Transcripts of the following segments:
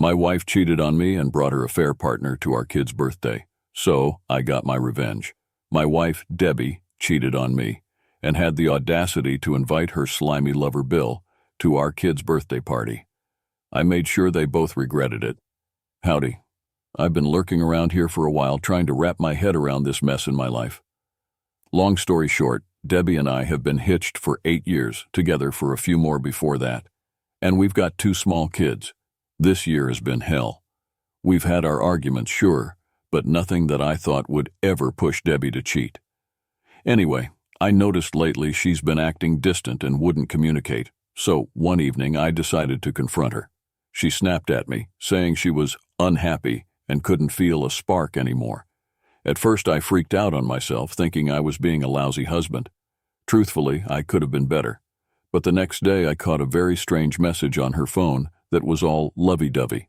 My wife cheated on me and brought her affair partner to our kid's birthday, so I got my revenge. My wife, Debbie, cheated on me and had the audacity to invite her slimy lover Bill to our kid's birthday party. I made sure they both regretted it. Howdy. I've been lurking around here for a while trying to wrap my head around this mess in my life. Long story short, Debbie and I have been hitched for 8 years, together for a few more before that. And we've got 2 small kids. This year has been hell. We've had our arguments, sure, but nothing that I thought would ever push Debbie to cheat. Anyway, I noticed lately she's been acting distant and wouldn't communicate, so one evening I decided to confront her. She snapped at me, saying she was unhappy and couldn't feel a spark anymore. At first I freaked out on myself, thinking I was being a lousy husband. Truthfully, I could have been better. But the next day I caught a very strange message on her phone that was all lovey-dovey.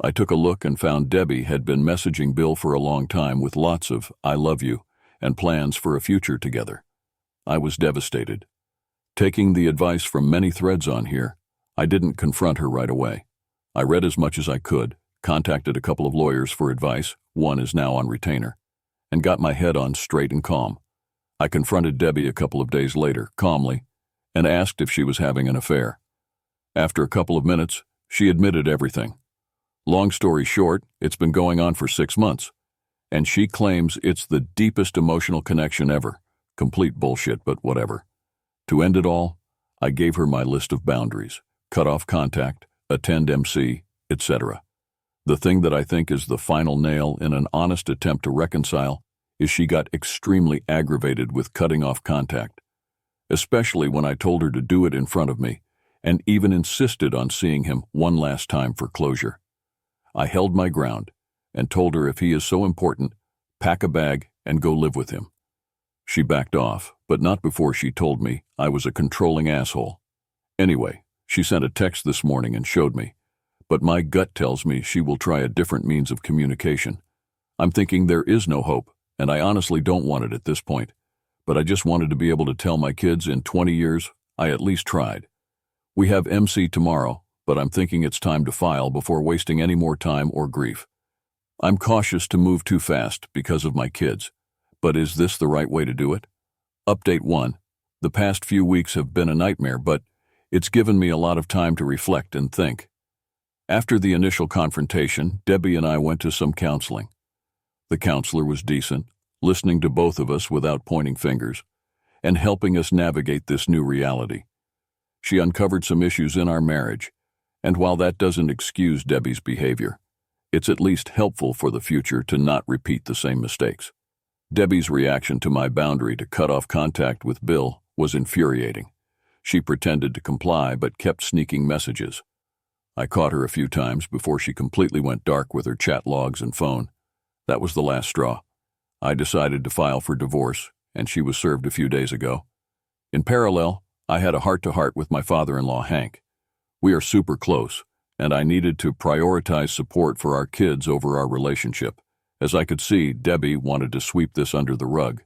I took a look and found Debbie had been messaging Bill for a long time with lots of "I love you" and plans for a future together. I was devastated. Taking the advice from many threads on here, I didn't confront her right away. I read as much as I could, contacted a couple of lawyers for advice, one is now on retainer, and got my head on straight and calm. I confronted Debbie a couple of days later, calmly, and asked if she was having an affair. After a couple of minutes, she admitted everything. Long story short, it's been going on for 6 months, and she claims it's the deepest emotional connection ever. Complete bullshit, but whatever. To end it all, I gave her my list of boundaries: cut off contact, attend MC, etc. The thing that I think is the final nail in an honest attempt to reconcile is she got extremely aggravated with cutting off contact, especially when I told her to do it in front of me, and even insisted on seeing him one last time for closure. I held my ground and told her if he is so important, pack a bag and go live with him. She backed off, but not before she told me I was a controlling asshole. Anyway, she sent a text this morning and showed me, but my gut tells me she will try a different means of communication. I'm thinking there is no hope, and I honestly don't want it at this point, but I just wanted to be able to tell my kids in 20 years I at least tried. We have MC tomorrow, but I'm thinking it's time to file before wasting any more time or grief. I'm cautious to move too fast because of my kids, but is this the right way to do it? Update 1. The past few weeks have been a nightmare, but it's given me a lot of time to reflect and think. After the initial confrontation, Debbie and I went to some counseling. The counselor was decent, listening to both of us without pointing fingers, and helping us navigate this new reality. She uncovered some issues in our marriage, and while that doesn't excuse Debbie's behavior, it's at least helpful for the future to not repeat the same mistakes. Debbie's reaction to my boundary to cut off contact with Bill was infuriating. She pretended to comply but kept sneaking messages. I caught her a few times before she completely went dark with her chat logs and phone. That was the last straw. I decided to file for divorce, and she was served a few days ago. In parallel, I had a heart-to-heart with my father-in-law, Hank. We are super close, and I needed to prioritize support for our kids over our relationship, as I could see Debbie wanted to sweep this under the rug.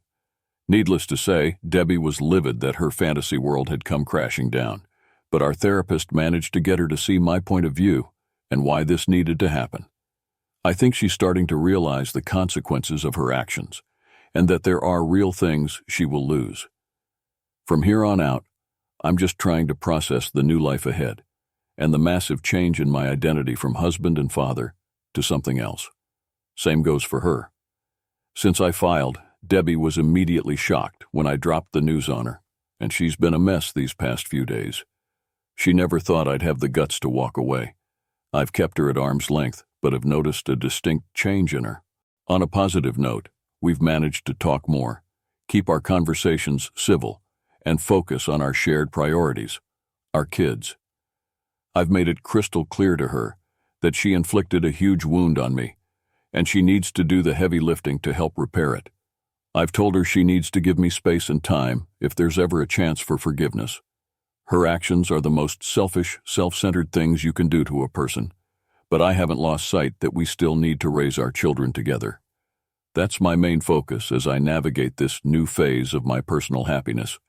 Needless to say, Debbie was livid that her fantasy world had come crashing down, but our therapist managed to get her to see my point of view and why this needed to happen. I think she's starting to realize the consequences of her actions, and that there are real things she will lose. From here on out, I'm just trying to process the new life ahead, and the massive change in my identity from husband and father to something else. Same goes for her. Since I filed, Debbie was immediately shocked when I dropped the news on her, and she's been a mess these past few days. She never thought I'd have the guts to walk away. I've kept her at arm's length, but have noticed a distinct change in her. On a positive note, we've managed to talk more, keep our conversations civil, and focus on our shared priorities, our kids. I've made it crystal clear to her that she inflicted a huge wound on me, and she needs to do the heavy lifting to help repair it. I've told her she needs to give me space and time if there's ever a chance for forgiveness. Her actions are the most selfish, self-centered things you can do to a person, but I haven't lost sight that we still need to raise our children together. That's my main focus as I navigate this new phase of my personal happiness.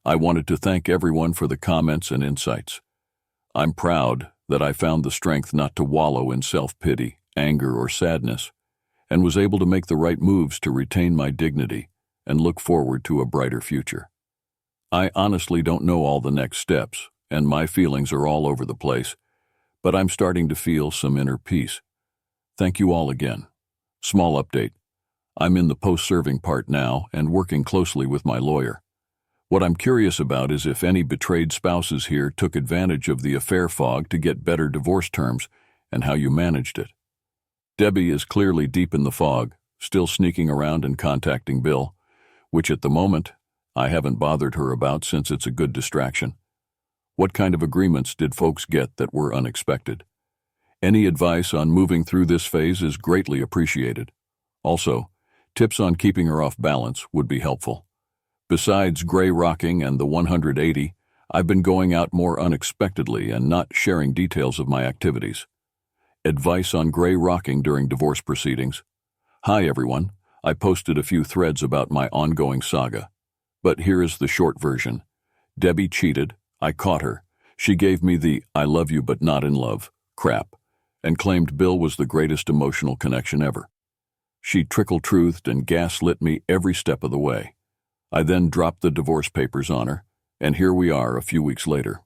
I wanted to thank everyone for the comments and insights. I'm proud that I found the strength not to wallow in self-pity, anger, or sadness, and was able to make the right moves to retain my dignity and look forward to a brighter future. I honestly don't know all the next steps, and my feelings are all over the place, but I'm starting to feel some inner peace. Thank you all again. Small update. I'm in the post-serving part now and working closely with my lawyer. What I'm curious about is if any betrayed spouses here took advantage of the affair fog to get better divorce terms and how you managed it. Debbie is clearly deep in the fog, still sneaking around and contacting Bill, which at the moment I haven't bothered her about since it's a good distraction. What kind of agreements did folks get that were unexpected? Any advice on moving through this phase is greatly appreciated. Also, tips on keeping her off balance would be helpful. Besides gray rocking and the 180, I've been going out more unexpectedly and not sharing details of my activities. Advice on gray rocking during divorce proceedings. Hi everyone, I posted a few threads about my ongoing saga. But here is the short version. Debbie cheated, I caught her. She gave me the "I love you but not in love" crap, and claimed Bill was the greatest emotional connection ever. She trickle-truthed and gaslit me every step of the way. I then dropped the divorce papers on her, and here we are a few weeks later.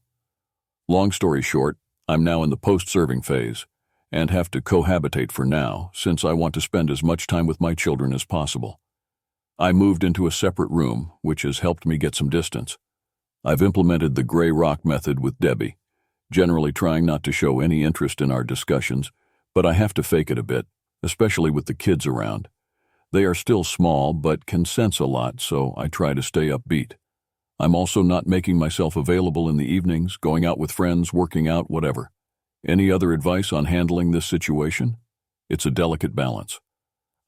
Long story short, I'm now in the post-serving phase, and have to cohabitate for now since I want to spend as much time with my children as possible. I moved into a separate room, which has helped me get some distance. I've implemented the gray rock method with Debbie, generally trying not to show any interest in our discussions, but I have to fake it a bit, especially with the kids around. They are still small, but can sense a lot, so I try to stay upbeat. I'm also not making myself available in the evenings, going out with friends, working out, whatever. Any other advice on handling this situation? It's a delicate balance.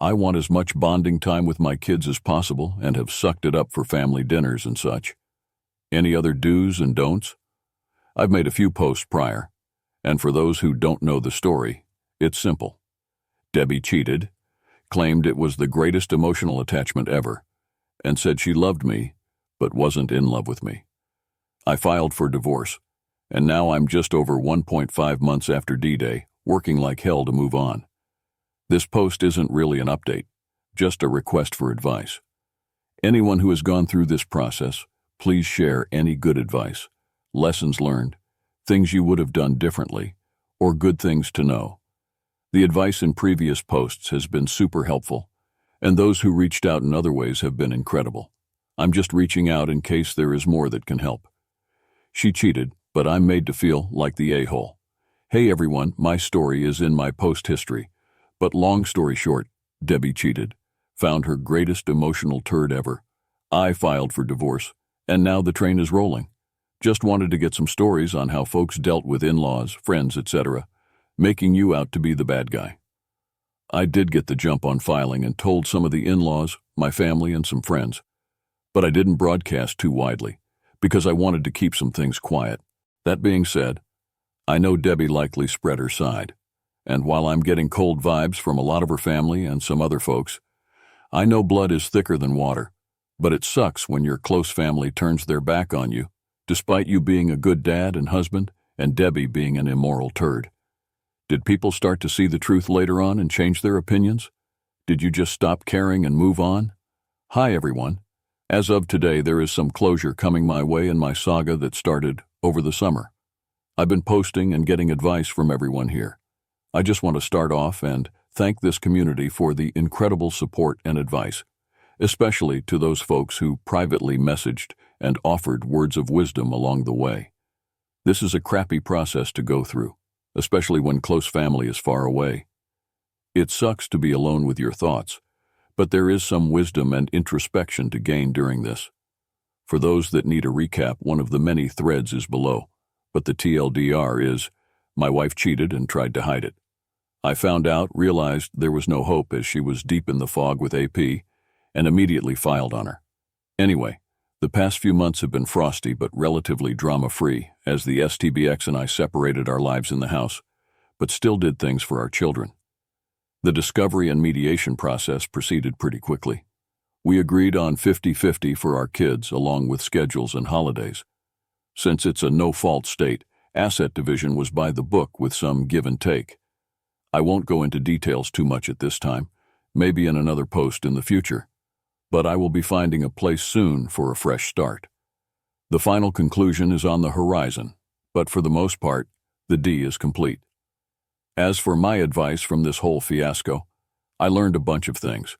I want as much bonding time with my kids as possible and have sucked it up for family dinners and such. Any other do's and don'ts? I've made a few posts prior, and for those who don't know the story, it's simple. Debbie cheated, claimed it was the greatest emotional attachment ever, and said she loved me, but wasn't in love with me. I filed for divorce, and now I'm just over 1.5 months after D-Day, working like hell to move on. This post isn't really an update, just a request for advice. Anyone who has gone through this process, please share any good advice, lessons learned, things you would have done differently, or good things to know. The advice in previous posts has been super helpful, and those who reached out in other ways have been incredible. I'm just reaching out in case there is more that can help. She cheated, but I'm made to feel like the a-hole. Hey everyone, my story is in my post history, but long story short, Debbie cheated, found her greatest emotional turd ever. I filed for divorce, and now the train is rolling. Just wanted to get some stories on how folks dealt with in-laws, friends, etc., making you out to be the bad guy. I did get the jump on filing and told some of the in-laws, my family, and some friends, but I didn't broadcast too widely because I wanted to keep some things quiet. That being said, I know Debbie likely spread her side, and while I'm getting cold vibes from a lot of her family and some other folks, I know blood is thicker than water, but it sucks when your close family turns their back on you, despite you being a good dad and husband and Debbie being an immoral turd. Did people start to see the truth later on and change their opinions? Did you just stop caring and move on? Hi everyone. As of today, there is some closure coming my way in my saga that started over the summer. I've been posting and getting advice from everyone here. I just want to start off and thank this community for the incredible support and advice, especially to those folks who privately messaged and offered words of wisdom along the way. This is a crappy process to go through, especially when close family is far away. It sucks to be alone with your thoughts, but there is some wisdom and introspection to gain during this. For those that need a recap, one of the many threads is below, but the TLDR is, my wife cheated and tried to hide it. I found out, realized there was no hope as she was deep in the fog with AP, and immediately filed on her. Anyway, the past few months have been frosty but relatively drama-free as the STBX and I separated our lives in the house, but still did things for our children. The discovery and mediation process proceeded pretty quickly. We agreed on 50-50 for our kids along with schedules and holidays. Since it's a no-fault state, Asset division was by the book with some give and take. I won't go into details too much at this time, maybe in another post in the future, but I will be finding a place soon for a fresh start. The final conclusion is on the horizon, but for the most part, the D is complete. As for my advice from this whole fiasco, I learned a bunch of things.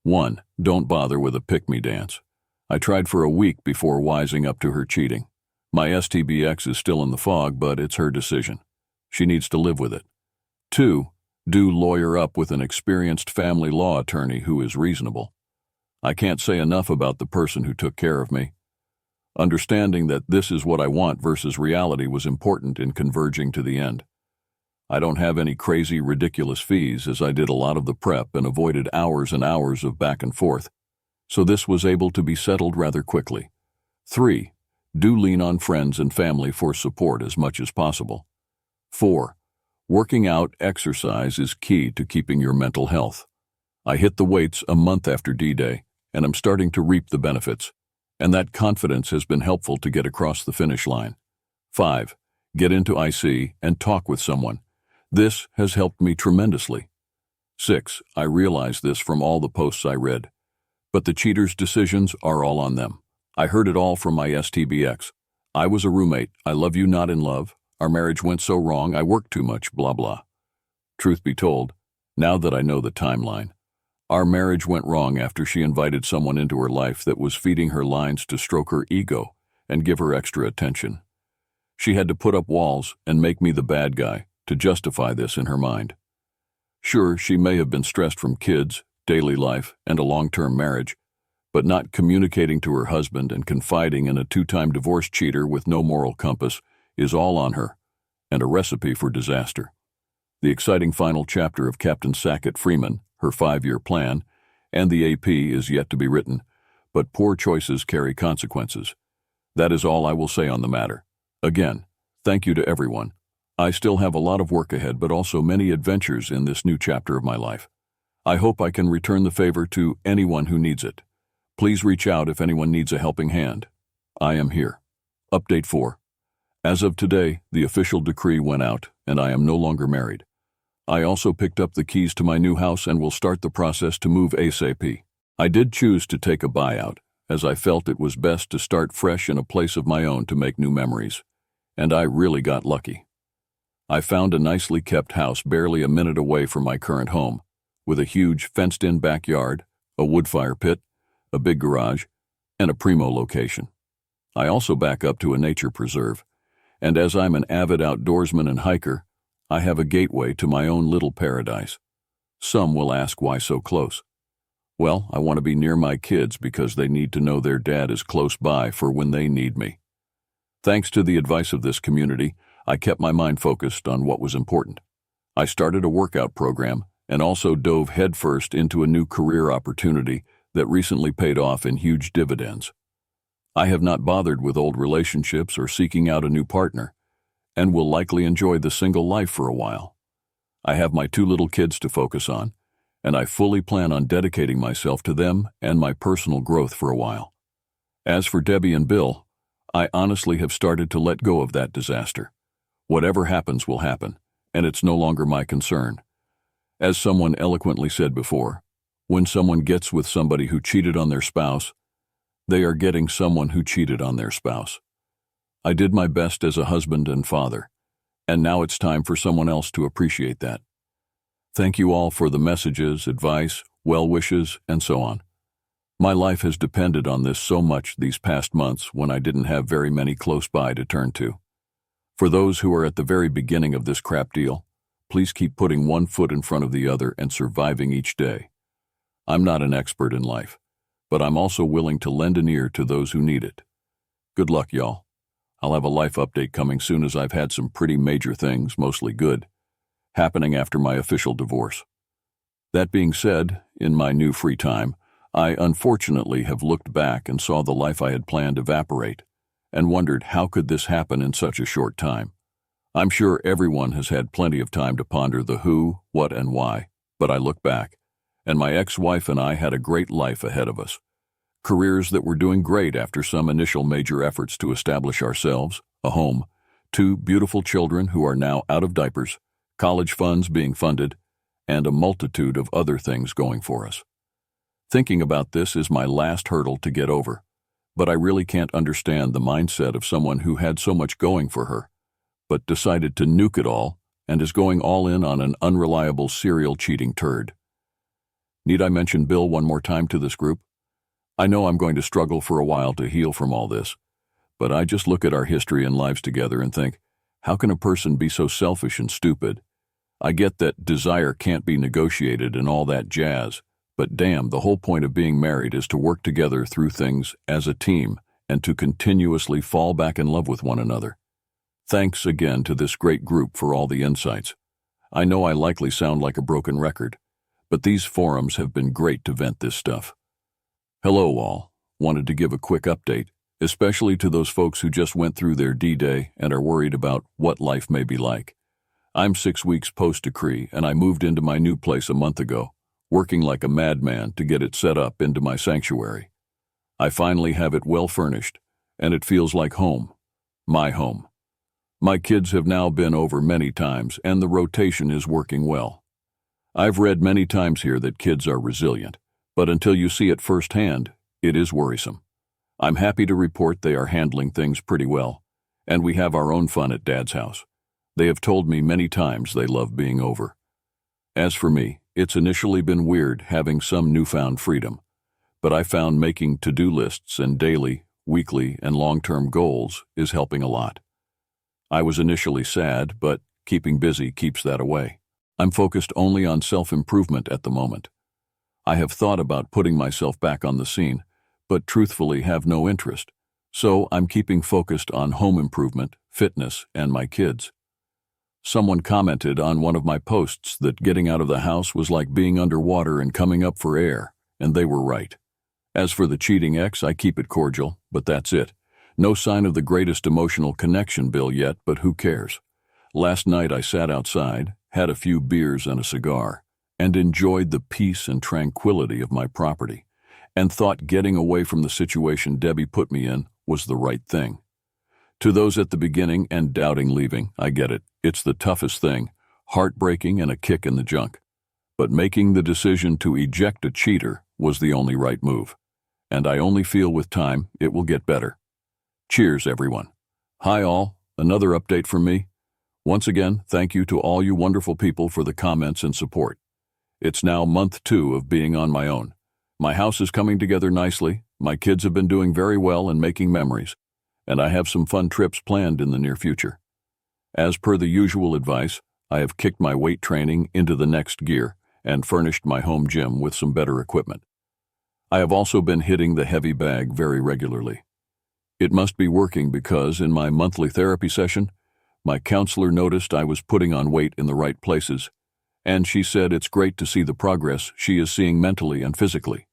1. Don't bother with a pick-me dance. I tried for a week before wising up to her cheating. My STBX is still in the fog, but it's her decision. She needs to live with it. 2. Do lawyer up with an experienced family law attorney who is reasonable. I can't say enough about the person who took care of me. Understanding that this is what I want versus reality was important in converging to the end. I don't have any crazy, ridiculous fees, as I did a lot of the prep and avoided hours and hours of back and forth, so this was able to be settled rather quickly. 3. Do lean on friends and family for support as much as possible. 4. Working out, exercise is key to keeping your mental health. I hit the weights a month after D-Day, and I'm starting to reap the benefits, and that confidence has been helpful to get across the finish line. 5. Get into IC and talk with someone. This has helped me tremendously. 6. I realize this from all the posts I read, but the cheaters' decisions are all on them. I heard it all from my STBX. I was a roommate. I love you, not in love. Our marriage went so wrong. I worked too much, blah, blah. Truth be told, now that I know the timeline, our marriage went wrong after she invited someone into her life that was feeding her lines to stroke her ego and give her extra attention. She had to put up walls and make me the bad guy to justify this in her mind. Sure, she may have been stressed from kids, daily life, and a long-term marriage, but not communicating to her husband and confiding in a 2-time divorce cheater with no moral compass is all on her, and a recipe for disaster. The exciting final chapter of Captain Sackett Freeman, her 5-year plan, and the AP is yet to be written, but poor choices carry consequences. That is all I will say on the matter. Again, thank you to everyone. I still have a lot of work ahead, but also many adventures in this new chapter of my life. I hope I can return the favor to anyone who needs it. Please reach out if anyone needs a helping hand. I am here. Update 4. As of today, the official decree went out, and I am no longer married. I also picked up the keys to my new house and will start the process to move ASAP. I did choose to take a buyout, as I felt it was best to start fresh in a place of my own to make new memories. And I really got lucky. I found a nicely kept house barely a minute away from my current home, with a huge fenced-in backyard, a wood fire pit, a big garage, and a primo location. I also back up to a nature preserve, and as I'm an avid outdoorsman and hiker, I have a gateway to my own little paradise. Some will ask why so close. Well, I want to be near my kids because they need to know their dad is close by for when they need me. Thanks to the advice of this community, I kept my mind focused on what was important. I started a workout program and also dove headfirst into a new career opportunity that recently paid off in huge dividends. I have not bothered with old relationships or seeking out a new partner, and will likely enjoy the single life for a while. I have my 2 little kids to focus on, and I fully plan on dedicating myself to them and my personal growth for a while. As for Debbie and Bill, I honestly have started to let go of that disaster. Whatever happens will happen, and it's no longer my concern. As someone eloquently said before, when someone gets with somebody who cheated on their spouse, they are getting someone who cheated on their spouse. I did my best as a husband and father, and now it's time for someone else to appreciate that. Thank you all for the messages, advice, well wishes, and so on. My life has depended on this so much these past months when I didn't have very many close by to turn to. For those who are at the very beginning of this crap deal, please keep putting one foot in front of the other and surviving each day. I'm not an expert in life, but I'm also willing to lend an ear to those who need it. Good luck, y'all. I'll have a life update coming soon as I've had some pretty major things, mostly good, happening after my official divorce. That being said, in my new free time, I unfortunately have looked back and saw the life I had planned evaporate, and wondered how could this happen in such a short time. I'm sure everyone has had plenty of time to ponder the who, what, and why, but I look back, and my ex-wife and I had a great life ahead of us. Careers that were doing great after some initial major efforts to establish ourselves, a home, 2 beautiful children who are now out of diapers, college funds being funded, and a multitude of other things going for us. Thinking about this is my last hurdle to get over, but I really can't understand the mindset of someone who had so much going for her, but decided to nuke it all and is going all in on an unreliable serial cheating turd. Need I mention Bill one more time to this group? I know I'm going to struggle for a while to heal from all this, but I just look at our history and lives together and think, how can a person be so selfish and stupid? I get that desire can't be negotiated and all that jazz, but damn, the whole point of being married is to work together through things as a team and to continuously fall back in love with one another. Thanks again to this great group for all the insights. I know I likely sound like a broken record, but these forums have been great to vent this stuff. Hello all. Wanted to give a quick update, especially to those folks who just went through their D-Day and are worried about what life may be like. I'm 6 weeks post-decree and I moved into my new place a month ago, working like a madman to get it set up into my sanctuary. I finally have it well furnished, and it feels like home. My home. My kids have now been over many times, and the rotation is working well. I've read many times here that kids are resilient, but until you see it firsthand, it is worrisome. I'm happy to report they are handling things pretty well, and we have our own fun at Dad's house. They have told me many times they love being over. As for me, it's initially been weird having some newfound freedom, but I found making to-do lists and daily, weekly, and long-term goals is helping a lot. I was initially sad, but keeping busy keeps that away. I'm focused only on self-improvement at the moment. I have thought about putting myself back on the scene, but truthfully have no interest, so I'm keeping focused on home improvement, fitness, and my kids. Someone commented on one of my posts that getting out of the house was like being underwater and coming up for air, and they were right. As for the cheating ex, I keep it cordial, but that's it. No sign of the greatest emotional connection, Bill, yet, but who cares? Last night I sat outside, had a few beers and a cigar, and enjoyed the peace and tranquility of my property, and thought getting away from the situation Debbie put me in was the right thing. To those at the beginning and doubting leaving, I get it. It's the toughest thing, heartbreaking and a kick in the junk. But making the decision to eject a cheater was the only right move. And I only feel with time it will get better. Cheers, everyone. Hi all, another update from me. Once again, thank you to all you wonderful people for the comments and support. It's now month 2 of being on my own. My house is coming together nicely, my kids have been doing very well and making memories, and I have some fun trips planned in the near future. As per the usual advice, I have kicked my weight training into the next gear and furnished my home gym with some better equipment. I have also been hitting the heavy bag very regularly. It must be working because in my monthly therapy session, my counselor noticed I was putting on weight in the right places, and she said it's great to see the progress she is seeing mentally and physically.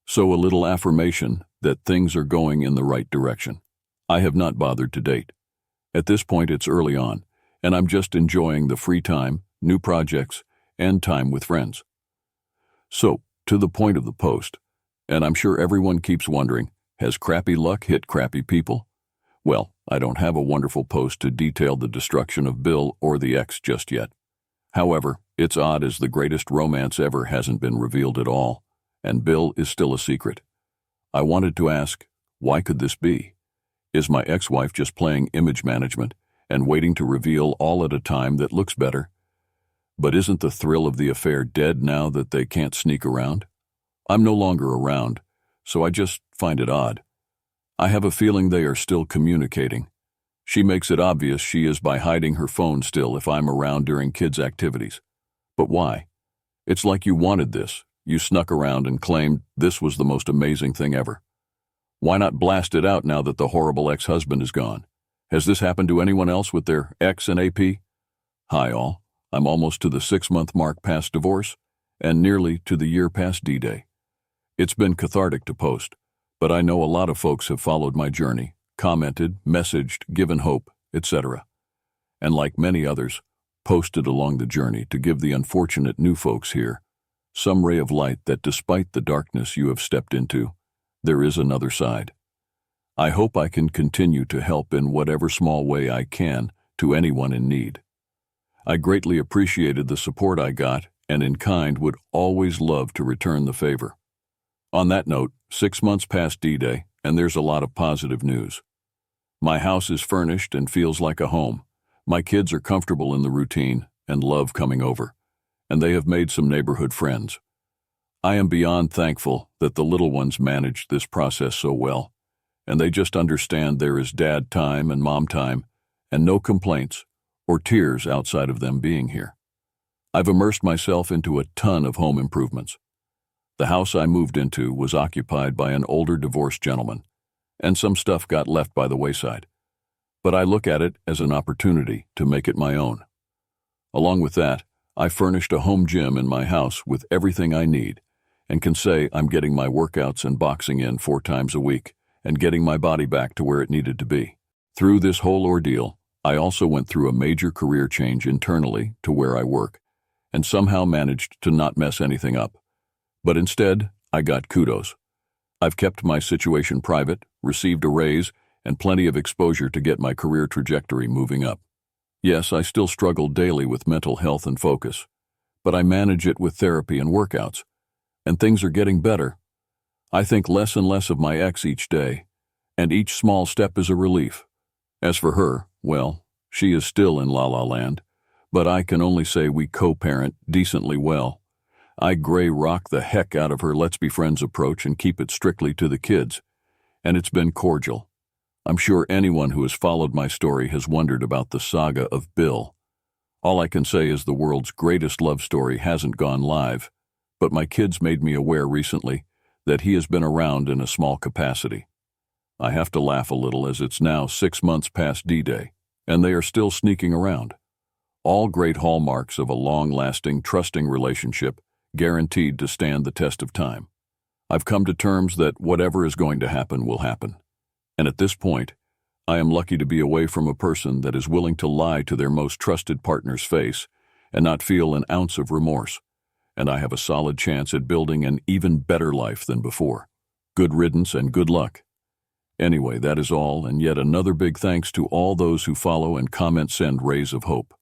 So a little affirmation that things are going in the right direction. I have not bothered to date. At this point it's early on, and I'm just enjoying the free time, new projects, and time with friends. So, to the point of the post, and I'm sure everyone keeps wondering, has crappy luck hit crappy people? Well, I don't have a wonderful post to detail the destruction of Bill or the ex just yet. However, it's odd as the greatest romance ever hasn't been revealed at all, and Bill is still a secret. I wanted to ask, why could this be? Is my ex-wife just playing image management and waiting to reveal all at a time that looks better? But isn't the thrill of the affair dead now that they can't sneak around? I'm no longer around, so I just find it odd. I have a feeling they are still communicating. She makes it obvious she is by hiding her phone still if I'm around during kids' activities. But why? It's like you wanted this. You snuck around and claimed this was the most amazing thing ever. Why not blast it out now that the horrible ex-husband is gone? Has this happened to anyone else with their ex and AP? Hi all, I'm almost to the 6-month mark past divorce, and nearly to the year past D-Day. It's been cathartic to post, but I know a lot of folks have followed my journey, commented, messaged, given hope, etc. And like many others, posted along the journey to give the unfortunate new folks here some ray of light that despite the darkness you have stepped into, there is another side. I hope I can continue to help in whatever small way I can to anyone in need. I greatly appreciated the support I got and in kind would always love to return the favor. On that note, 6 months past D-Day, and there's a lot of positive news. My house is furnished and feels like a home. My kids are comfortable in the routine and love coming over, and they have made some neighborhood friends. I am beyond thankful that the little ones managed this process so well, and they just understand there is dad time and mom time, and no complaints or tears outside of them being here. I've immersed myself into a ton of home improvements. The house I moved into was occupied by an older divorced gentleman, and some stuff got left by the wayside. But I look at it as an opportunity to make it my own. Along with that, I furnished a home gym in my house with everything I need, and can say I'm getting my workouts and boxing in 4 times a week, and getting my body back to where it needed to be. Through this whole ordeal, I also went through a major career change internally to where I work, and somehow managed to not mess anything up. But instead, I got kudos. I've kept my situation private, received a raise, and plenty of exposure to get my career trajectory moving up. Yes, I still struggle daily with mental health and focus, but I manage it with therapy and workouts, and things are getting better. I think less and less of my ex each day, and each small step is a relief. As for her, well, she is still in La La Land, but I can only say we co-parent decently well. I gray rock the heck out of her let's be friends approach and keep it strictly to the kids, and it's been cordial. I'm sure anyone who has followed my story has wondered about the saga of Bill. All I can say is the world's greatest love story hasn't gone live, but my kids made me aware recently that he has been around in a small capacity. I have to laugh a little as it's now 6 months past D-Day, and they are still sneaking around. All great hallmarks of a long-lasting, trusting relationship guaranteed to stand the test of time. I've come to terms that whatever is going to happen will happen. And at this point, I am lucky to be away from a person that is willing to lie to their most trusted partner's face and not feel an ounce of remorse. And I have a solid chance at building an even better life than before. Good riddance and good luck. Anyway, that is all, and yet another big thanks to all those who follow and comment send rays of hope.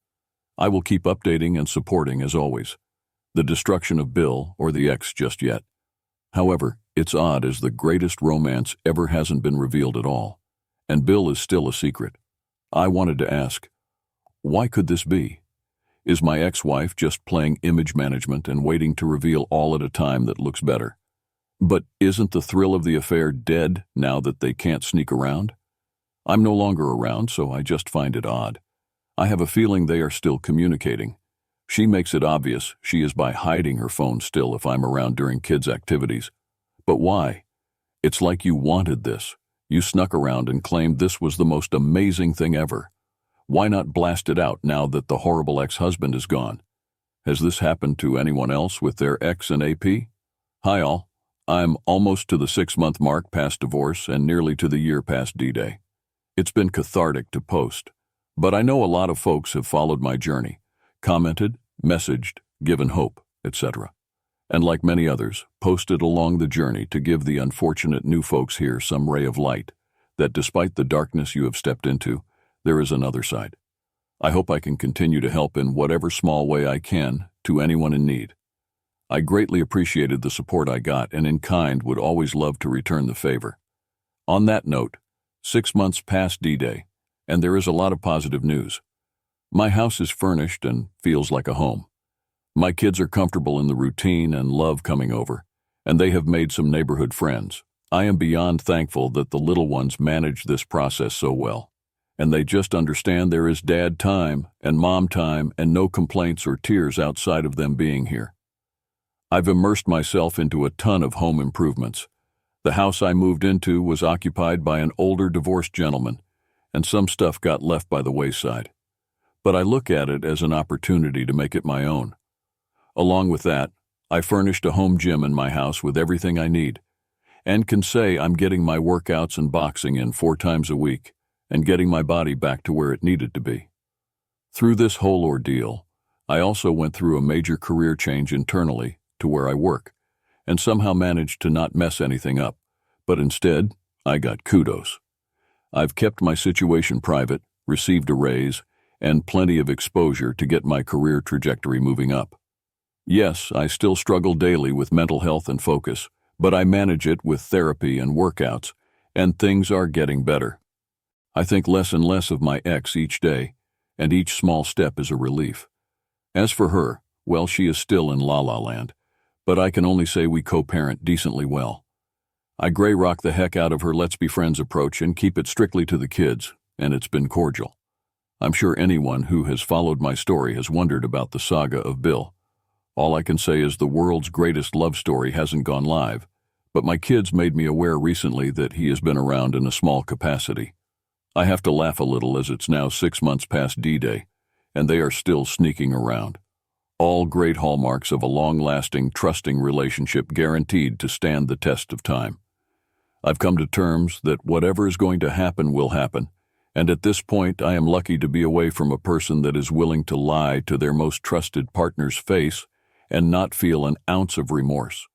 I will keep updating and supporting as always. The destruction of Bill or the ex just yet. However, it's odd as the greatest romance ever hasn't been revealed at all, and Bill is still a secret. I wanted to ask, why could this be? Is my ex-wife just playing image management and waiting to reveal all at a time that looks better? But isn't the thrill of the affair dead now that they can't sneak around? I'm no longer around, so I just find it odd. I have a feeling they are still communicating. She makes it obvious she is by hiding her phone still if I'm around during kids' activities. But why? It's like you wanted this. You snuck around and claimed this was the most amazing thing ever. Why not blast it out now that the horrible ex-husband is gone? Has this happened to anyone else with their ex and AP? Hi all. I'm almost to the 6-month mark past divorce and nearly to the year past D-Day. It's been cathartic to post, but I know a lot of folks have followed my journey, commented, messaged, given hope, etc. And like many others, posted along the journey to give the unfortunate new folks here some ray of light, that despite the darkness you have stepped into, there is another side. I hope I can continue to help in whatever small way I can to anyone in need. I greatly appreciated the support I got and in kind would always love to return the favor. On that note, 6 months past D-Day, and there is a lot of positive news. My house is furnished and feels like a home. My kids are comfortable in the routine and love coming over, and they have made some neighborhood friends. I am beyond thankful that the little ones managed this process so well, and they just understand there is dad time and mom time and no complaints or tears outside of them being here. I've immersed myself into a ton of home improvements. The house I moved into was occupied by an older divorced gentleman, and some stuff got left by the wayside. But I look at it as an opportunity to make it my own. Along with that, I furnished a home gym in my house with everything I need, and can say I'm getting my workouts and boxing in 4 times a week, and getting my body back to where it needed to be. Through this whole ordeal, I also went through a major career change internally to where I work, and somehow managed to not mess anything up, but instead, I got kudos. I've kept my situation private, received a raise, and plenty of exposure to get my career trajectory moving up. Yes, I still struggle daily with mental health and focus, but I manage it with therapy and workouts, and things are getting better. I think less and less of my ex each day, and each small step is a relief. As for her, well, she is still in la-la land, but I can only say we co-parent decently well. I gray rock the heck out of her let's be friends approach and keep it strictly to the kids, and it's been cordial. I'm sure anyone who has followed my story has wondered about the saga of Bill. All I can say is the world's greatest love story hasn't gone live, but my kids made me aware recently that he has been around in a small capacity. I have to laugh a little as it's now 6 months past D-Day, and they are still sneaking around. All great hallmarks of a long-lasting, trusting relationship guaranteed to stand the test of time. I've come to terms that whatever is going to happen will happen, and at this point I am lucky to be away from a person that is willing to lie to their most trusted partner's face and not feel an ounce of remorse.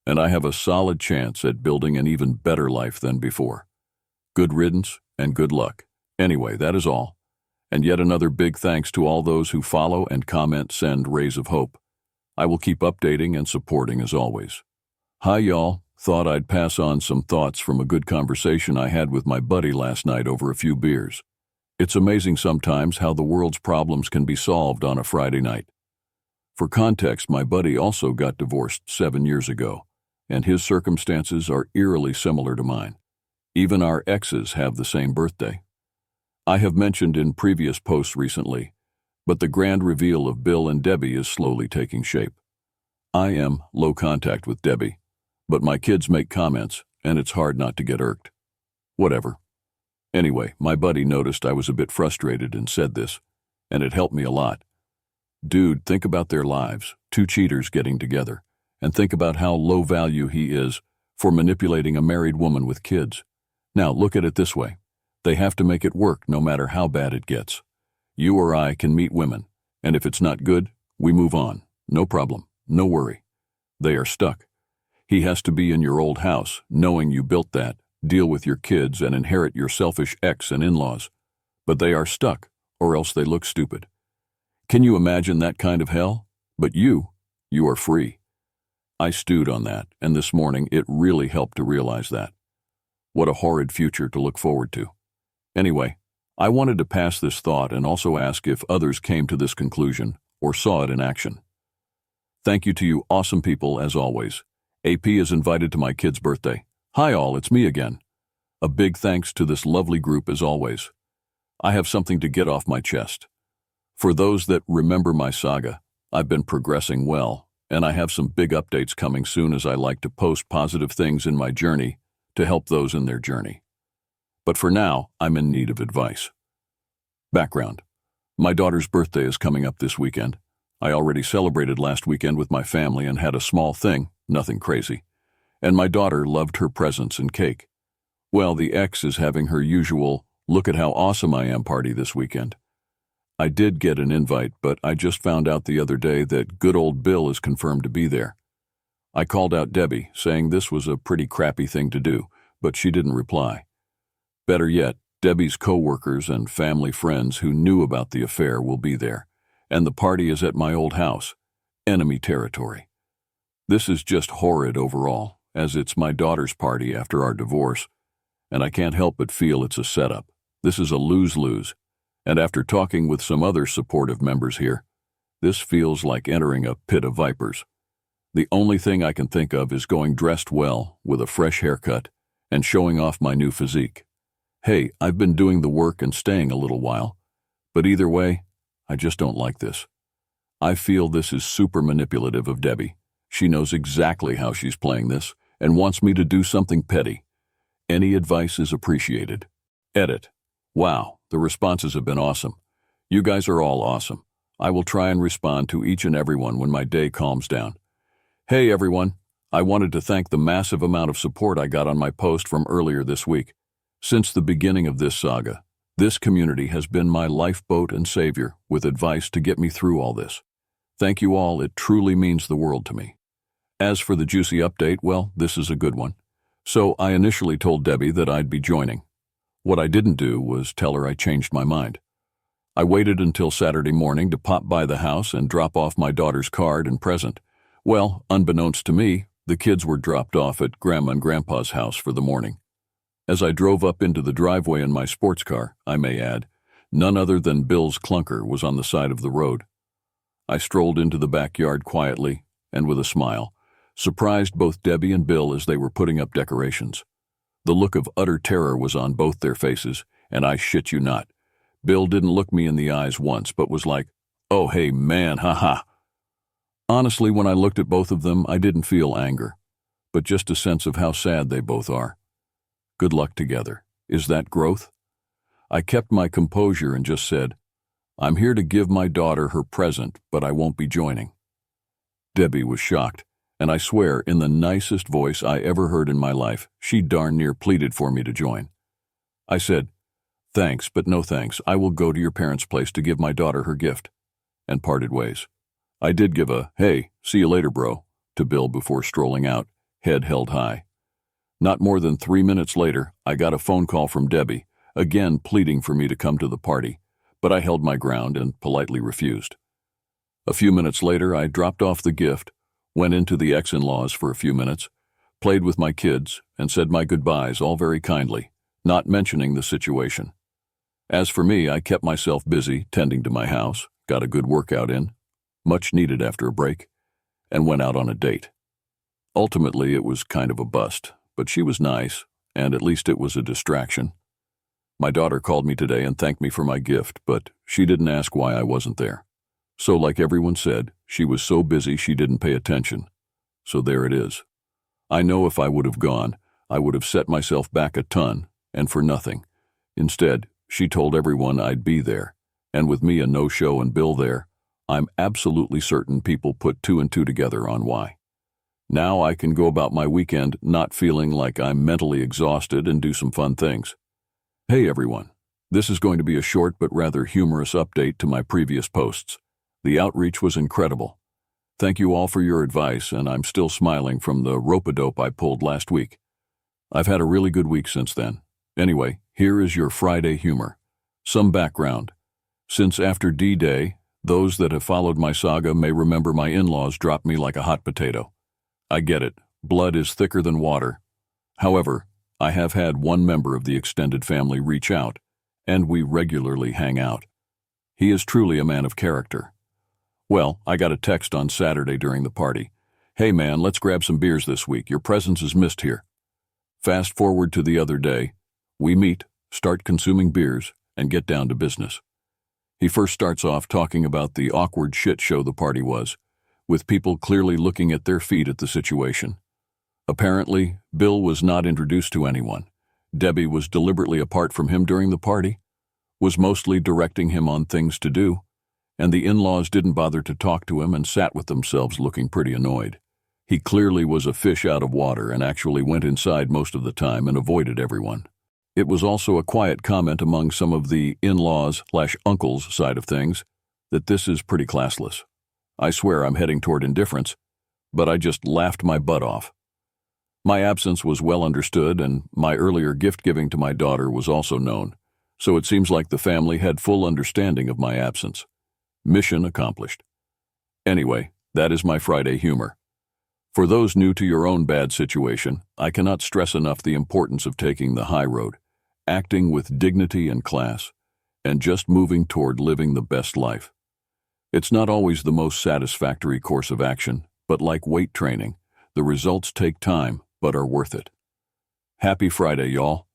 And I have a solid chance at building an even better life than before. Good riddance and good luck. Anyway, that is all. And yet another big thanks to all those who follow and comment send rays of hope. I will keep updating and supporting as always. Hi y'all, thought I'd pass on some thoughts from a good conversation I had with my buddy last night over a few beers. It's amazing sometimes how the world's problems can be solved on a Friday night. For context, my buddy also got divorced 7 years ago, and his circumstances are eerily similar to mine. Even our exes have the same birthday. I have mentioned in previous posts recently, but the grand reveal of Bill and Debbie is slowly taking shape. I am low contact with Debbie, but my kids make comments, and it's hard not to get irked. Whatever. Anyway, my buddy noticed I was a bit frustrated and said this, and it helped me a lot. Dude, think about their lives, 2 cheaters getting together, and think about how low value he is for manipulating a married woman with kids. Now, look at it this way. They have to make it work no matter how bad it gets. You or I can meet women, and if it's not good, we move on. No problem, no worry. They are stuck. He has to be in your old house, knowing you built that, deal with your kids, and inherit your selfish ex and in-laws. But they are stuck, or else they look stupid. Can you imagine that kind of hell? But you are free. I stewed on that, and this morning it really helped to realize that. What a horrid future to look forward to. Anyway, I wanted to pass this thought and also ask if others came to this conclusion or saw it in action. Thank you to you awesome people as always. AP is invited to my kid's birthday. Hi all, it's me again. A big thanks to this lovely group as always. I have something to get off my chest. For those that remember my saga, I've been progressing well, and I have some big updates coming soon as I like to post positive things in my journey to help those in their journey. But for now, I'm in need of advice. Background. My daughter's birthday is coming up this weekend. I already celebrated last weekend with my family and had a small thing, nothing crazy. And my daughter loved her presents and cake. Well, the ex is having her usual, look at how awesome I am party this weekend. I did get an invite, but I just found out the other day that good old Bill is confirmed to be there. I called out Debbie, saying this was a pretty crappy thing to do, but she didn't reply. Better yet, Debbie's co-workers and family friends who knew about the affair will be there, and the party is at my old house, enemy territory. This is just horrid overall, as it's my daughter's party after our divorce, and I can't help but feel it's a setup. This is a lose-lose, and after talking with some other supportive members here, this feels like entering a pit of vipers. The only thing I can think of is going dressed well, with a fresh haircut, and showing off my new physique. Hey, I've been doing the work and staying a little while, but either way, I just don't like this. I feel this is super manipulative of Debbie. She knows exactly how she's playing this and wants me to do something petty. Any advice is appreciated. Edit. Wow, the responses have been awesome. You guys are all awesome. I will try and respond to each and every one when my day calms down. Hey everyone, I wanted to thank the massive amount of support I got on my post from earlier this week. Since the beginning of this saga, this community has been my lifeboat and savior with advice to get me through all this. Thank you all, it truly means the world to me. As for the juicy update, well, this is a good one. So I initially told Debbie that I'd be joining. What I didn't do was tell her I changed my mind. I waited until Saturday morning to pop by the house and drop off my daughter's card and present. Well, unbeknownst to me, the kids were dropped off at Grandma and Grandpa's house for the morning. As I drove up into the driveway in my sports car, I may add, none other than Bill's clunker was on the side of the road. I strolled into the backyard quietly and with a smile, surprised both Debbie and Bill as they were putting up decorations. The look of utter terror was on both their faces, and I shit you not, Bill didn't look me in the eyes once, but was like, "Oh, hey, man, haha." Honestly, when I looked at both of them, I didn't feel anger, but just a sense of how sad they both are. Good luck together. Is that growth? I kept my composure and just said, "I'm here to give my daughter her present, but I won't be joining." Debbie was shocked, and I swear, in the nicest voice I ever heard in my life, she darn near pleaded for me to join. I said, "Thanks, but no thanks. I will go to your parents' place to give my daughter her gift," and parted ways. I did give a, "Hey, see you later, bro," to Bill before strolling out, head held high. Not more than 3 minutes later, I got a phone call from Debbie, again pleading for me to come to the party, but I held my ground and politely refused. A few minutes later, I dropped off the gift, went into the ex-in-laws for a few minutes, played with my kids, and said my goodbyes all very kindly, not mentioning the situation. As for me, I kept myself busy tending to my house, got a good workout in, much needed after a break, and went out on a date. Ultimately, it was kind of a bust, but she was nice, and at least it was a distraction. My daughter called me today and thanked me for my gift, but she didn't ask why I wasn't there. So like everyone said, she was so busy she didn't pay attention. So there it is. I know if I would have gone, I would have set myself back a ton, and for nothing. Instead, she told everyone I'd be there, and with me a no-show and Bill there, I'm absolutely certain people put two and two together on why. Now I can go about my weekend not feeling like I'm mentally exhausted and do some fun things. Hey everyone, this is going to be a short but rather humorous update to my previous posts. The outreach was incredible. Thank you all for your advice, and I'm still smiling from the rope-a-dope I pulled last week. I've had a really good week since then. Anyway, here is your Friday humor. Some background. Since after D-Day, those that have followed my saga may remember my in-laws dropped me like a hot potato. I get it. Blood is thicker than water. However, I have had one member of the extended family reach out, and we regularly hang out. He is truly a man of character. Well, I got a text on Saturday during the party. "Hey man, let's grab some beers this week. Your presence is missed here." Fast forward to the other day. We meet, start consuming beers, and get down to business. He first starts off talking about the awkward shit show the party was, with people clearly looking at their feet at the situation. Apparently, Bill was not introduced to anyone. Debbie was deliberately apart from him during the party, was mostly directing him on things to do, and the in-laws didn't bother to talk to him and sat with themselves looking pretty annoyed. He clearly was a fish out of water and actually went inside most of the time and avoided everyone. It was also a quiet comment among some of the in-laws/uncles side of things that this is pretty classless. I swear I'm heading toward indifference, but I just laughed my butt off. My absence was well understood, and my earlier gift-giving to my daughter was also known, so it seems like the family had full understanding of my absence. Mission accomplished. Anyway, that is my Friday humor. For those new to your own bad situation, I cannot stress enough the importance of taking the high road, acting with dignity and class, and just moving toward living the best life. It's not always the most satisfactory course of action, but like weight training, the results take time but are worth it. Happy Friday, y'all.